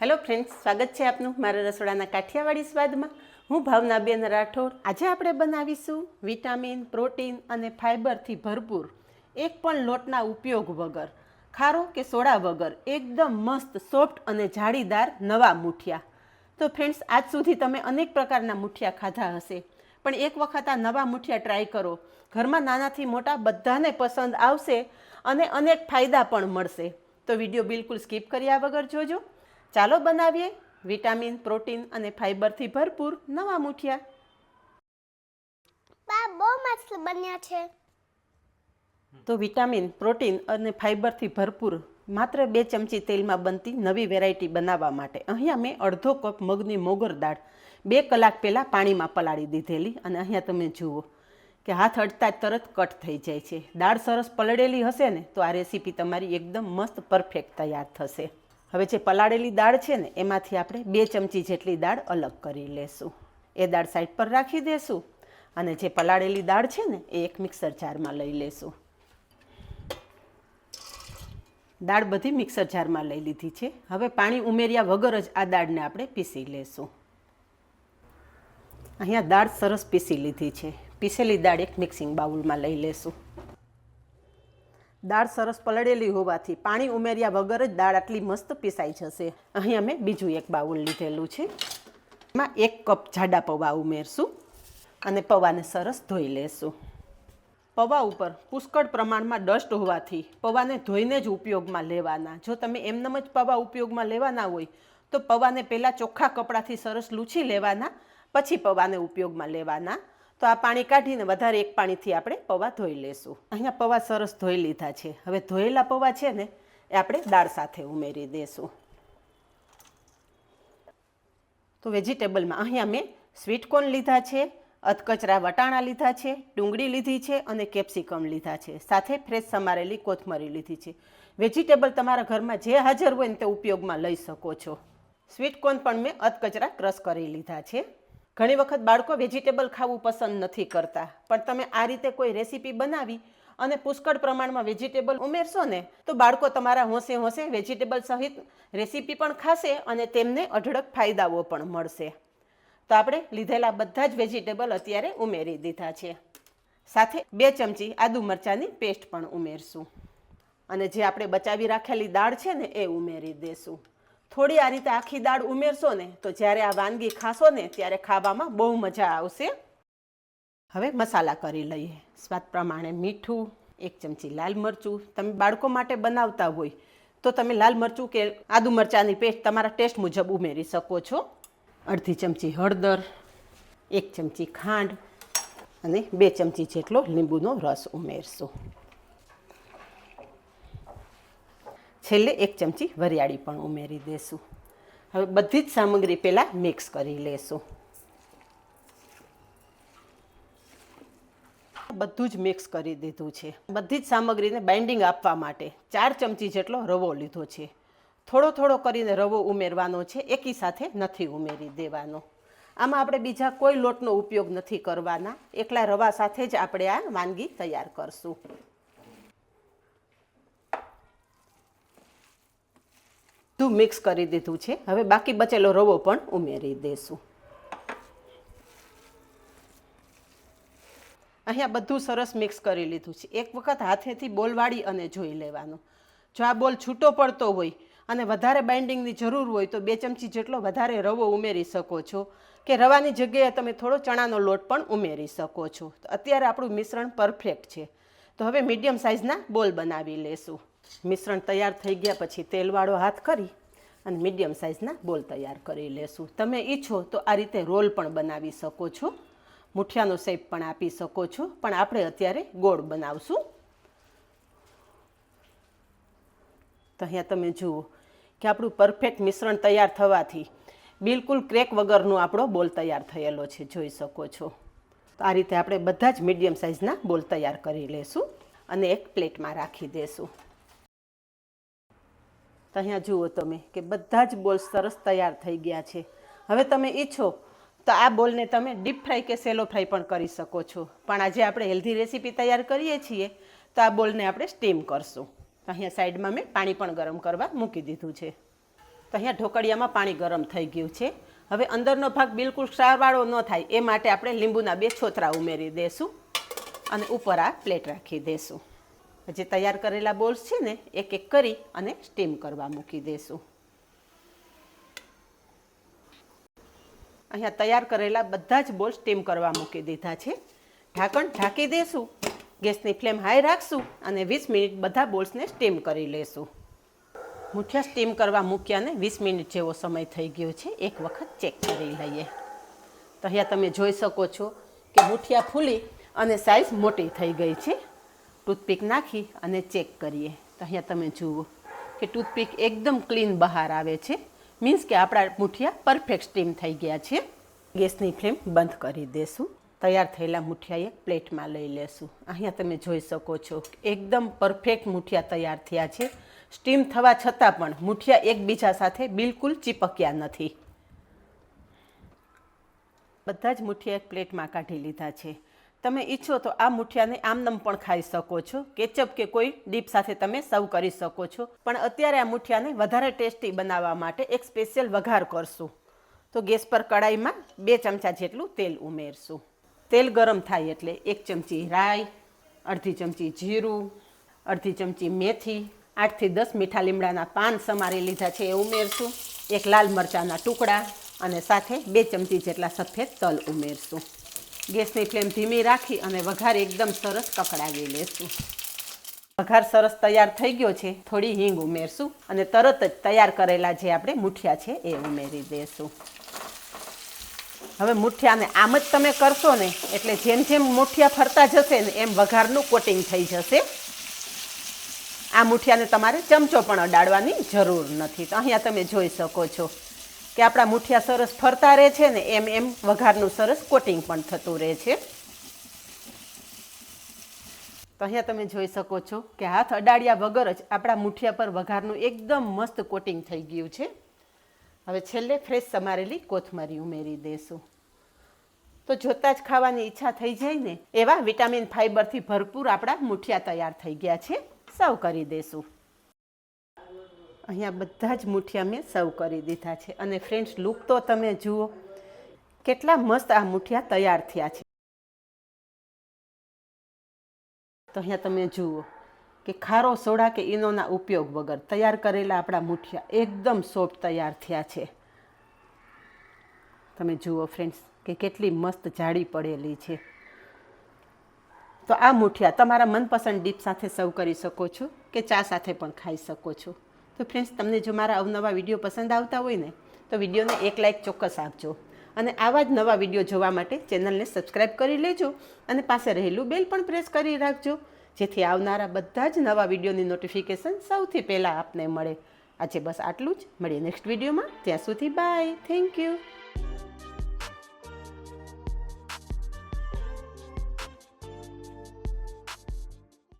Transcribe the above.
Hello friends, સ્વાગત છે આપનું મારા રસોડાના કાઠિયાવાડી સ્વાદમાં. હું ભાવનાબેન રાઠોડ. આજે આપણે બનાવીશું વિટામિન, પ્રોટીન અને ફાઇબરથી ભરપૂર એક પણ લોટના ઉપયોગ વગર, ખારો કે સોડા વગર એકદમ મસ્ત સોફ્ટ અને જાળીદાર નવા મૂઠિયા. તો ફ્રેન્ડ્સ, આજ સુધી તમે અનેક પ્રકારના મૂઠિયા ખાધા હશે, પણ એક વખત આ નવા મૂઠિયા ટ્રાય કરો. ઘરમાં નાનાથી મોટા બધાને પસંદ આવશે અને અનેક ફાયદા પણ મળશે. તો વિડીયો બિલકુલ સ્કીપ કર્યા વગર જોજો. ચાલો બનાવીએ વિટામિન, પ્રોટીન અને ફાઇબરથી ભરપૂર નવા મૂઠિયા. બહુ મસ્ત બન્યા છે. તો વિટામિન, પ્રોટીન અને ફાઇબરથી ભરપૂર માત્ર 2 ચમચી તેલમાં બનતી નવી વેરાયટી બનાવવા માટે અહીંયા મેં અડધો કપ મગની મોગર દાળ 2 કલાક પહેલાં પાણીમાં પલાળી દીધેલી. અને અહીંયા તમે જુઓ કે હાથ અડતા જ તરત કટ થઈ જાય છે. દાળ સરસ પલળેલી હશે ને તો આ રેસીપી તમારી એકદમ મસ્ત પરફેક્ટ તૈયાર થશે. હવે જે પલાળેલી દાળ છે ને એમાંથી આપણે 2 ચમચી જેટલી દાળ અલગ કરી લેશું. એ દાળ સાઈડ પર રાખી દેશું અને જે પલાળેલી દાળ છે ને એ એક મિક્સર જારમાં લઈ લેશું. દાળ બધી મિક્સર જારમાં લઈ લીધી છે. હવે પાણી ઉમેર્યા વગર જ આ દાળને આપણે પીસી લેશું. અહીંયા દાળ સરસ પીસી લીધી છે. પીસેલી દાળ એક મિક્સિંગ બાઉલમાં લઈ લેશું. દાળ સરસ પલળેલી હોવાથી પાણી ઉમેર્યા વગર જ દાળ આટલી મસ્ત પીસાઈ જશે. અહીં અમે બીજું એક બાઉલ લીધેલું છે. એમાં 1 કપ જાડા પૌવા ઉમેરશું અને પૌવાને સરસ ધોઈ લેશું. પૌવા ઉપર પુષ્કળ પ્રમાણમાં ડસ્ટ હોવાથી પૌવાને ધોઈને જ ઉપયોગમાં લેવાના. જો તમે એમનેમ જ પૌવા ઉપયોગમાં લેવાના હોય તો પૌવાને પહેલાં ચોખ્ખા કપડાથી સરસ લૂછી લેવાના, પછી પૌવાને ઉપયોગમાં લેવાના. તો આ પાણી કાઢીને વધારે એક પાણીથી આપણે પૌવા ધોઈ લેશું. અહીંયા પૌવા સરસ ધોઈ લીધા છે. હવે ધોયેલા પૌવા છે ને એ આપણે દાળ સાથે ઉમેરી દઈશું. તો વેજીટેબલમાં અહીંયા મેં સ્વીટકોર્ન લીધા છે, અધકચરા વટાણા લીધા છે, ડુંગળી લીધી છે અને કેપ્સિકમ લીધા છે. સાથે ફ્રેશ સમારેલી કોથમરી લીધી છે. વેજીટેબલ તમારા ઘરમાં જે હાજર હોય ને તે ઉપયોગમાં લઈ શકો છો. સ્વીટકોર્ન પણ મેં અધકચરા ક્રશ કરી લીધા છે. ઘણી વખત બાળકો વેજીટેબલ ખાવું પસંદ નથી કરતા, પણ તમે આ રીતે કોઈ રેસીપી બનાવી અને પુષ્કળ પ્રમાણમાં વેજીટેબલ ઉમેરશો ને તો બાળકો તમારા હોંશે હોંશે વેજીટેબલ સહિત રેસીપી પણ ખાશે અને તેમને અઢળક ફાયદાઓ પણ મળશે. તો આપણે લીધેલા બધા જ વેજીટેબલ અત્યારે ઉમેરી દીધા છે. સાથે 2 ચમચી આદુ મરચાંની પેસ્ટ પણ ઉમેરશું અને જે આપણે બચાવી રાખેલી દાળ છે ને એ ઉમેરી દેશું. થોડી આ રીતે આખી દાળ ઉમેરશો ને તો જ્યારે આ વાનગી ખાશો ને ત્યારે ખાવામાં બહુ મજા આવશે. હવે મસાલા કરી લઈએ. સ્વાદ પ્રમાણે મીઠું, 1 ચમચી લાલ મરચું. તમે બાળકો માટે બનાવતા હોય તો તમે લાલ મરચું કે આદુ મરચાંની પેસ્ટ તમારા ટેસ્ટ મુજબ ઉમેરી શકો છો. અડધી ચમચી હળદર, 1 ચમચી ખાંડ અને 2 ચમચી જેટલો લીંબુનો રસ ઉમેરશું. છેલ્લે 1 ચમચી વરિયાળી પણ ઉમેરી દેશું. હવે બધી જ સામગ્રી પહેલાં મિક્સ કરી લેશું. બધું જ મિક્સ કરી દીધું છે. બધી જ સામગ્રીને બાઇન્ડિંગ આપવા માટે 4 ચમચી જેટલો રવો લીધો છે. થોડો થોડો કરીને રવો ઉમેરવાનો છે, એકી સાથે નથી ઉમેરી દેવાનો. આમાં આપણે બીજા કોઈ લોટનો ઉપયોગ નથી કરવાના. એકલા રવા સાથે જ આપણે આ વાનગી તૈયાર કરશું. બધું મિક્સ કરી દીધું છે. હવે બાકી બચેલો રવો પણ ઉમેરી દઈશું. અહીંયા બધું સરસ મિક્સ કરી લીધું છે. એક વખત હાથેથી બોલ વાળી અને જોઈ લેવાનો. જો આ બોલ છૂટો પડતો હોય અને વધારે બાઇન્ડિંગની જરૂર હોય તો 2 ચમચી જેટલો વધારે રવો ઉમેરી શકો છો, કે રવાની જગ્યાએ તમે થોડો ચણાનો લોટ પણ ઉમેરી શકો છો. અત્યારે આપણું મિશ્રણ પરફેક્ટ છે. તો હવે મીડિયમ સાઇઝના બોલ બનાવી લેશું. મિશ્રણ તૈયાર થઈ ગયા પછી તેલવાળો હાથ કરી અને મીડિયમ સાઇઝના બોલ તૈયાર કરી લેશું. તમે ઈચ્છો તો આ રીતે રોલ પણ બનાવી શકો છો, મૂઠિયાનો શેપ પણ આપી શકો છો, પણ આપણે અત્યારે ગોળ બનાવશું. તો અહીંયા તમે જુઓ કે આપણું પરફેક્ટ મિશ્રણ તૈયાર થવાથી બિલકુલ ક્રેક વગરનો આપણો બોલ તૈયાર થયેલો છે, જોઈ શકો છો. તો આ રીતે આપણે બધા જ મીડિયમ સાઇઝના બોલ તૈયાર કરી લેશું અને એક પ્લેટમાં રાખી દેશું. તો અહીંયા જુઓ તમે કે બધા જ બોલ સરસ તૈયાર થઈ ગયા છે. હવે તમે ઈચ્છો તો આ બોલને તમે ડીપ ફ્રાય કે સેલો ફ્રાય પણ કરી શકો છો, પણ આજે આપણે હેલ્ધી રેસીપી તૈયાર કરીએ છીએ તો આ બોલને આપણે સ્ટીમ કરશું. અહીંયા સાઈડમાં મેં પાણી પણ ગરમ કરવા મૂકી દીધું છે. તો અહીંયા ઢોકળિયામાં પાણી ગરમ થઈ ગયું છે. હવે અંદરનો ભાગ બિલકુલ ક્ષારવાળો ન થાય એ માટે આપણે લીંબુના 2 છોતરા ઉમેરી દઈશું અને ઉપર આ પ્લેટ રાખી દઈશું. જે તૈયાર કરેલા બોલ્સ છે ને એક એક કરી અને સ્ટીમ કરવા મૂકી દઈશું. અહીંયા તૈયાર કરેલા બધા જ બોલ સ્ટીમ કરવા મૂકી દીધા છે. ઢાંકણ ઢાંકી દઈશું. ગેસની ફ્લેમ હાઈ રાખશું અને 20 મિનિટ બધા બોલ્સને સ્ટીમ કરી લેશું. મુઠિયા સ્ટીમ કરવા મૂક્યા ને 20 મિનિટ જેવો સમય થઈ ગયો છે. એક વખત ચેક કરી લઈએ. તો અહીંયા તમે જોઈ શકો છો કે મુઠિયા ફૂલી અને સાઈઝ મોટી થઈ ગઈ છે. ટૂથપીક નાખી અને ચેક કરીએ તો અહીંયા તમે જુઓ કે ટૂથપીક એકદમ ક્લીન બહાર આવે છે. મીન્સ કે આપણા મુઠિયા પરફેક્ટ સ્ટીમ થઈ ગયા છે. ગેસની ફ્લેમ બંધ કરી દેશું. તૈયાર થયેલા મુઠિયા એક પ્લેટમાં લઈ લેશું. અહીંયા તમે જોઈ શકો છો એકદમ પરફેક્ટ મુઠિયા તૈયાર થયા છે. સ્ટીમ થવા છતાં પણ મુઠિયા એકબીજા સાથે બિલકુલ ચીપક્યા નથી. બધા જ મુઠિયા એક પ્લેટમાં કાઢી લીધા છે. તમે ઈચ્છો તો આ મુઠિયાને આમનમ પણ ખાઈ શકો છો. કેચઅપ કે કોઈ ડીપ સાથે તમે સર્વ કરી શકો છો. પણ અત્યારે આ મુઠિયાને વધારે ટેસ્ટી બનાવવા માટે એક સ્પેશિયલ વઘાર કરશું. તો ગેસ પર કડાઈમાં 2 ચમચા જેટલું તેલ ઉમેરશું. તેલ ગરમ થાય એટલે 1 ચમચી રાઈ, અડધી ચમચી જીરું, અડધી ચમચી મેથી, 8 થી 10 મીઠા લીમડાના પાન સમારી લીધા છે એ ઉમેરશું. 1 લાલ મરચાંના ટુકડા અને સાથે 2 ચમચી જેટલા સફેદ તલ ઉમેરશું. ગેસની ફ્લેમ ધીમી રાખી અને વઘાર એકદમ સરસ કકડાવી લેશું. વઘાર સરસ તૈયાર થઈ ગયો છે. થોડી હિંગ ઉમેરશું અને તરત જ તૈયાર કરેલા જે આપણે મુઠિયા છે એ ઉમેરી દઈશું. હવે મુઠિયાને આમ જ તમે કરશો ને એટલે જેમ જેમ મુઠિયા ફરતા જશે ને એમ વઘારનું કોટિંગ થઈ જશે. આ મુઠિયાને તમારે ચમચો પણ અડાડવાની જરૂર નથી. તો અહીંયા તમે જોઈ શકો છો કે આપણા મુઠિયા સરસ ફરતા રહે છે ને એમ એમ વઘારનું સરસ કોટિંગ પણ થતું રહે છે. તો અહીંયા તમે જોઈ શકો છો કે હાથ અડાડ્યા વગર જ આપણા મુઠિયા પર વઘારનું એકદમ મસ્ત કોટિંગ થઈ ગયું છે. હવે છેલ્લે ફ્રેશ સમારેલી કોથમરી ઉમેરી દઈશું. તો જોતાં જ ખાવાની ઈચ્છા થઈ જાય ને એવા વિટામિન ફાઈબરથી ભરપૂર આપણા મુઠિયા તૈયાર થઈ ગયા છે. સર્વ કરી દઈશું. અહીંયા બધા જ મુઠિયા મેં સર્વ કરી દીધા છે. અને ફ્રેન્ડ્સ લુક તો તમે જુઓ કેટલા મસ્ત આ મુઠિયા તૈયાર થયા છે. તો અહીંયા તમે જુઓ કે ખારો સોડા કે ઈનોના ઉપયોગ વગર તૈયાર કરેલા આપણા મુઠિયા એકદમ સોફ્ટ તૈયાર થયા છે. તમે જુઓ ફ્રેન્ડ્સ કે કેટલી મસ્ત જાડી પડેલી છે. તો આ મુઠિયા તમારા મનપસંદ ડીપ સાથે સર્વ કરી શકો છો કે ચા સાથે પણ ખાઈ શકો છો. તો ફ્રેન્ડ્સ તમને જો મારા અવનવા વિડીયો પસંદ આવતા હોય ને તો વિડીયોને એક લાઇક ચોક્કસ આપજો. અને આવા જ નવા વિડીયો જોવા માટે ચેનલને સબસ્ક્રાઈબ કરી લેજો અને પાસે રહેલું બેલ પણ પ્રેસ કરી રાખજો જેથી આવનારા બધા જ નવા વિડીયોની નોટિફિકેશન સૌથી પહેલાં આપને મળે. આજે બસ આટલું જ. મળીએ નેક્સ્ટ વિડીયોમાં. ત્યાં સુધી બાય. Thank you.